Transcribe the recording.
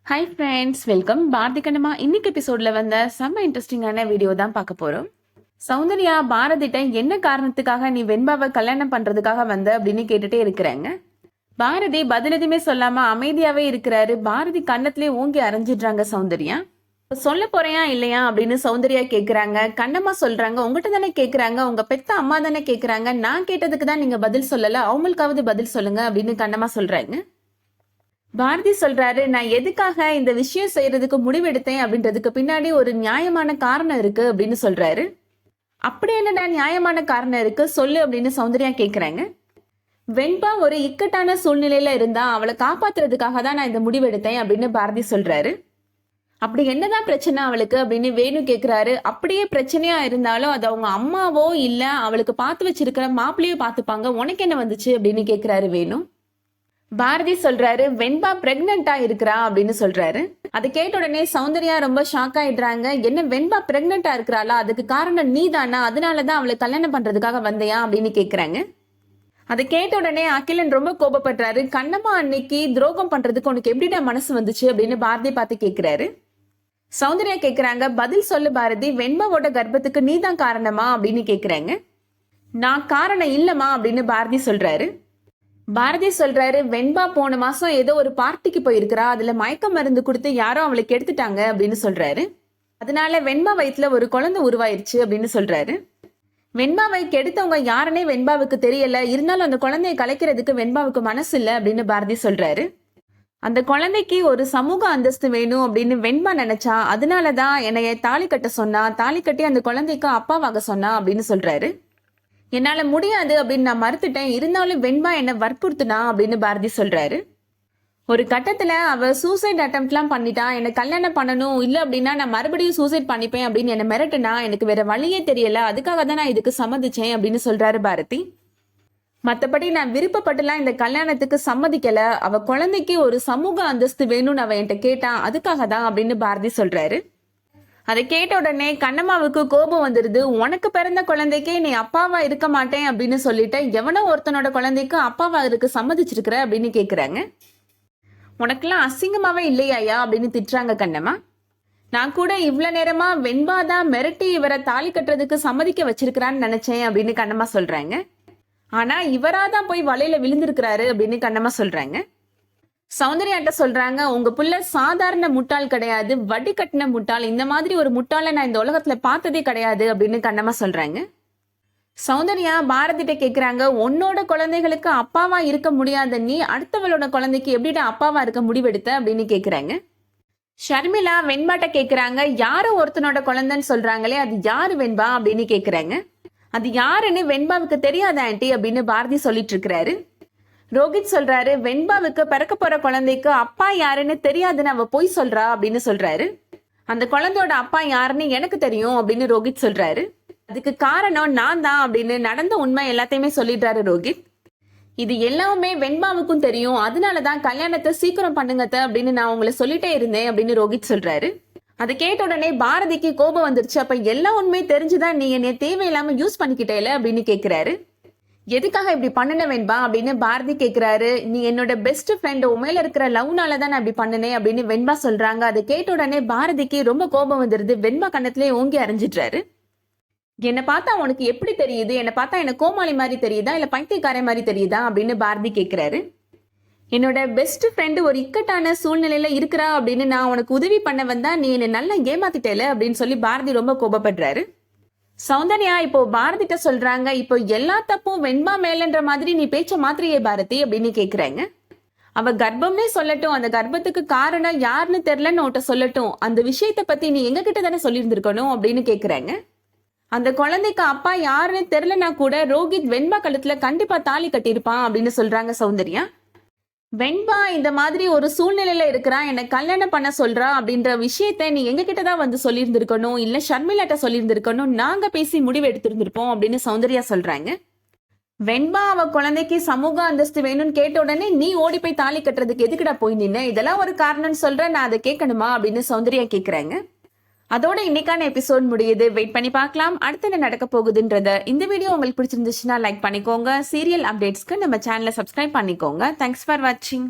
Hi friends, welcome. Bharathi Kannamma இன்னைக்கு எபிசோட்ல வந்த செம்ம இன்ட்ரெஸ்டிங்கான வீடியோ தான் பார்க்க போறோம். சௌந்தர்யா பாரதிட்ட என்ன காரணத்துக்காக நீ வெண்பாவை கல்யாணம் பண்றதுக்காக வந்த அப்படின்னு கேட்டுட்டே இருக்கிறாங்க. பாரதி பதில் எதுவுமே சொல்லாம அமைதியாவே இருக்கிறாரு. பாரதி கண்ணத்திலே ஓங்கி அரைஞ்சிடுறாங்க சௌந்தர்யா. சொல்ல போறியா இல்லையா அப்படின்னு சௌந்தர்யா கேக்குறாங்க. கண்ணம்மா சொல்றாங்க, உங்ககிட்ட தானே கேக்குறாங்க, உங்க பெத்த அம்மா தானே கேக்குறாங்க, நான் கேட்டதுக்கு தான் நீங்க பதில் சொல்லல, அவங்களுக்காவது பதில் சொல்லுங்க அப்படின்னு கண்ணம்மா சொல்றாங்க. பாரதி சொல்றாரு, நான் எதுக்காக இந்த விஷயம் செய்யறதுக்கு முடிவெடுத்தேன் அப்படின்றதுக்கு பின்னாடி ஒரு நியாயமான காரணம் இருக்கு அப்படின்னு சொல்றாரு. அப்படி என்னடா நியாயமான காரணம் இருக்கு சொல்லு அப்படின்னு சௌந்தர்யா கேக்குறாங்க. வெண்பா ஒரு இக்கட்டான சூழ்நிலையில இருந்தா அவளை காப்பாத்துறதுக்காக தான் நான் இந்த முடிவெடுத்தேன் அப்படின்னு பாரதி சொல்றாரு. அப்படி என்னதான் பிரச்சனை அவளுக்கு அப்படின்னு வேணு கேக்குறாரு. அப்படியே பிரச்சனையா இருந்தாலும் அது அவங்க அம்மாவோ இல்ல அவளுக்கு பார்த்து வச்சிருக்கிற மாப்பிள்ளையோ பார்த்துப்பாங்க, உனக்கு என்ன வந்துச்சு அப்படின்னு கேக்குறாரு வேணு. பாரதி சொல்றாரு, வெண்பா பிரெக்னண்டா இருக்கிறா அப்படின்னு சொல்றாரு. அதை கேட்ட உடனே சௌந்தர்யா ரொம்ப ஷாக் ஆயிடுறாங்க. என்ன வெண்பா பிரெக்னண்டா இருக்கிறாளா, அதுக்கு காரணம் நீ தானா, அதனாலதான் அவளை கல்யாணம் பண்றதுக்காக வந்தையா அப்படின்னு கேக்குறாங்க. அதை கேட்ட உடனே அகிலன் ரொம்ப கோபப்படுறாரு. கண்ணம்மா அன்னைக்கு துரோகம் பண்றதுக்கு உனக்கு எப்படிடா மனசு வந்துச்சு அப்படின்னு பாரதி பார்த்து கேக்குறாரு. சௌந்தர்யா கேக்குறாங்க, பதில் சொல்லு பாரதி, வெண்பாவோட கர்ப்பத்துக்கு நீ தான் காரணமா அப்படின்னு கேக்குறாங்க. நான் காரணம் இல்லமா அப்படின்னு பாரதி சொல்றாரு. பாரதி சொல்றாரு, வெண்பா போன மாசம் ஏதோ ஒரு பார்ட்டிக்கு போயிருக்கிறா, அதுல மயக்க மருந்து கொடுத்து யாரோ அவளுக்கு எடுத்துட்டாங்க அப்படின்னு சொல்றாரு. அதனால வெண்பா வயிற்றுல ஒரு குழந்தை உருவாயிருச்சு அப்படின்னு சொல்றாரு. வெண்பாவை கெடுத்தவங்க யாருன்னே வெண்பாவுக்கு தெரியல, இருந்தாலும் அந்த குழந்தைய கலைக்கிறதுக்கு வெண்பாவுக்கு மனசு இல்லை அப்படின்னு பாரதி சொல்றாரு. அந்த குழந்தைக்கு ஒரு சமூக அந்தஸ்து வேணும் அப்படின்னு வெண்பா நினைச்சா, அதனாலதான் என்னைய தாலி கட்ட சொன்னா, தாலி கட்டி அந்த குழந்தைக்கு அப்பாவாக சொன்னா அப்படின்னு சொல்றாரு. என்னால முடியாது அப்படின்னு நான் மறுத்துட்டேன், இருந்தாலும் வெண்பா என்ன வற்புறுத்துனா அப்படின்னு பாரதி சொல்றாரு. ஒரு கட்டத்துல அவ சூசைட் அட்டெம்ப்ட்லாம் பண்ணிட்டா, என்ன கல்யாணம் பண்ணணும், இல்ல அப்படின்னா நான் மறுபடியும் சூசைட் பண்ணிப்பேன் அப்படின்னு என்ன மிரட்டுனா, எனக்கு வேற வழியே தெரியல, அதுக்காக தான் நான் இதுக்கு சம்மதிச்சேன் அப்படின்னு சொல்றாரு பாரதி. மத்தபடி நான் விருப்பப்பட்டுலாம் இந்த கல்யாணத்துக்கு சம்மதிக்கல, அவ குழந்தைக்கு ஒரு சமூக அந்தஸ்து வேணும்னு அவ என்கிட்ட கேட்டான், அதுக்காக தான் அப்படின்னு பாரதி சொல்றாரு. அதை கேட்ட உடனே கண்ணம்மாவுக்கு கோபம் வந்துருது. உனக்கு பிறந்த குழந்தைக்கே நீ அப்பாவா இருக்க மாட்டேன் அப்படின்னு சொல்லிட்டு எவனோ ஒருத்தனோட குழந்தைக்கு அப்பாவா இருக்கு சம்மதிச்சிருக்கிற அப்படின்னு கேக்குறாங்க. உனக்கெல்லாம் அசிங்கமாவே இல்லையா அப்படின்னு திட்டுறாங்க கண்ணம்மா. நான் கூட இவ்வளவு நேரமா வெண்பாதான் மிரட்டி இவரை தாலி கட்டுறதுக்கு சம்மதிக்க வச்சிருக்கிறான்னு நினைச்சேன் அப்படின்னு கண்ணம்மா சொல்றாங்க. ஆனா இவராதான் போய் வலையில விழுந்திருக்கிறாரு அப்படின்னு கண்ணம்மா சொல்றாங்க. சௌந்தர்யாட்ட சொல்றாங்க, உங்க புள்ள சாதாரண முட்டாள் கிடையாது, வட்டி கட்டின முட்டாள், இந்த மாதிரி ஒரு முட்டாளை நான் இந்த உலகத்துல பார்த்ததே கிடையாது அப்படின்னு கண்ணம்மா சொல்றாங்க. சௌந்தர்யா பாரதிட்ட கேக்குறாங்க, உன்னோட குழந்தைகளுக்கு அப்பாவா இருக்க முடியாத நீ அடுத்தவளோட குழந்தைக்கு எப்படிடா அப்பாவா இருக்க முடிவெடுத்த அப்படின்னு கேக்குறாங்க. ஷர்மிளா வெண்பாட்ட கேக்குறாங்க, யாரோ ஒருத்தனோட குழந்தைன்னு சொல்றாங்களே, அது யாரு வெண்பா அப்படின்னு கேக்குறாங்க. அது யாருன்னு வெண்பாவுக்கு தெரியாத ஆண்டி அப்படின்னு பாரதி சொல்லிட்டு இருக்கிறாரு. ரோஹித் சொல்றாரு, வெண்பாவுக்கு பிறக்க போற குழந்தைக்கு அப்பா யாருன்னு தெரியாதுன்னு அவ போய் சொல்றா அப்படின்னு சொல்றாரு. அந்த குழந்தையோட அப்பா யாருன்னு எனக்கு தெரியும் அப்படின்னு ரோஹித் சொல்றாரு. அதுக்கு காரணம் நான் தான் அப்படின்னு நடந்த உண்மை எல்லாத்தையுமே சொல்லிடுறாரு ரோஹித். இது எல்லாமே வெண்பாவுக்கும் தெரியும், அதனாலதான் கல்யாணத்தை சீக்கிரம் பண்ணுங்க அப்படின்னு நான் உங்களை சொல்லிட்டே இருந்தேன் அப்படின்னு ரோஹித் சொல்றாரு. அதை கேட்ட உடனே பாரதிக்கு கோபம் வந்துருச்சு. அப்ப எல்லா உண்மையும் தெரிஞ்சுதான் நீ என்னை தேவையில்லாம யூஸ் பண்ணிக்கிட்டேல அப்படின்னு கேக்குறாரு. எதுக்காக இப்படி பண்ணன வெண்பா அப்படின்னு பாரதி கேக்குறாரு. நீ என்னோட பெஸ்ட் ஃப்ரெண்ட், உண்மையில இருக்கிற லவ்னால தான் நான் இப்படி பண்ணினேன் அப்படின்னு வெண்பா சொல்றாங்க. அதை கேட்ட உடனே பாரதிக்கு ரொம்ப கோபம் வந்துருது. வெண்பா கண்ணத்திலே ஓங்கி அரைஞ்சிடுறாரு. என்னை பார்த்தா உனக்கு எப்படி தெரியுது, என்னை பார்த்தா என்ன கோமாளி மாதிரி தெரியுதா இல்ல பைத்தியக்கார மாதிரி தெரியுதா அப்படின்னு பாரதி கேக்குறாரு. என்னோட பெஸ்ட் ஃப்ரெண்டு ஒரு இக்கட்டான சூழ்நிலையில இருக்கிறா அப்படின்னு நான் உனக்கு உதவி பண்ண வந்தா நீ என்ன நல்லா ஏமாத்திட்டேல அப்படின்னு சொல்லி பாரதி ரொம்ப கோபப்படுறாரு. சௌந்தர்யா இப்போ பாரதிட்ட சொல்றாங்க, இப்போ எல்லா தப்பும் வெண்பா மேலன்ற மாதிரி நீ பேச்ச மாத்திரையே பாரதி அப்படின்னு கேக்குறாங்க. அவ கர்ப்பம்னே சொல்லட்டும், அந்த கர்ப்பத்துக்கு காரணம் யாருன்னு தெரியலன்னு உன்கிட்ட சொல்லட்டும், அந்த விஷயத்த பத்தி நீ எங்க கிட்ட தானே சொல்லியிருந்திருக்கணும் அப்படின்னு கேக்குறாங்க. அந்த குழந்தைக்கு அப்பா யாருன்னு தெரியலனா கூட ரோஹித் வெண்பா கழுத்துல கண்டிப்பா தாலி கட்டியிருப்பான் அப்படின்னு சொல்றாங்க சௌந்தர்யா. வெண்பா இந்த மாதிரி ஒரு சூழ்நிலையில இருக்கிறா, என்ன கல்யாணம் பண்ண சொல்றா அப்படின்ற விஷயத்த நீ எங்க கிட்டதான் வந்து சொல்லியிருந்திருக்கணும், இல்ல ஷர்மிளாட்ட சொல்லியிருந்திருக்கணும், நாங்க பேசி முடிவு எடுத்திருந்திருப்போம் அப்படின்னு சௌந்தர்யா சொல்றாங்க. வெண்பா அவ குழந்தைக்கு சமூக அந்தஸ்து வேணும்னு கேட்ட உடனே நீ ஓடி போய் தாலி கட்டுறதுக்கு எதுக்குடா போய் நின்ன, இதெல்லாம் ஒரு காரணம்னு சொல்ற, நான் அதை கேட்கணுமா அப்படின்னு சௌந்தர்யா கேக்குறாங்க. அதோட இன்னைக்கான எபிசோட் முடியுது. வெயிட் பண்ணி பார்க்கலாம் அடுத்து என்ன நடக்க போகுதுன்றத. இந்த வீடியோ உங்களுக்கு பிடிச்சிருந்துச்சுன்னா லைக் பண்ணிக்கோங்க. சீரியல் அப்டேட்ஸ்க்கு நம்ம சேனலை சப்ஸ்கிரைப் பண்ணிக்கோங்க. தேங்க்ஸ் ஃபார் வாட்சிங்.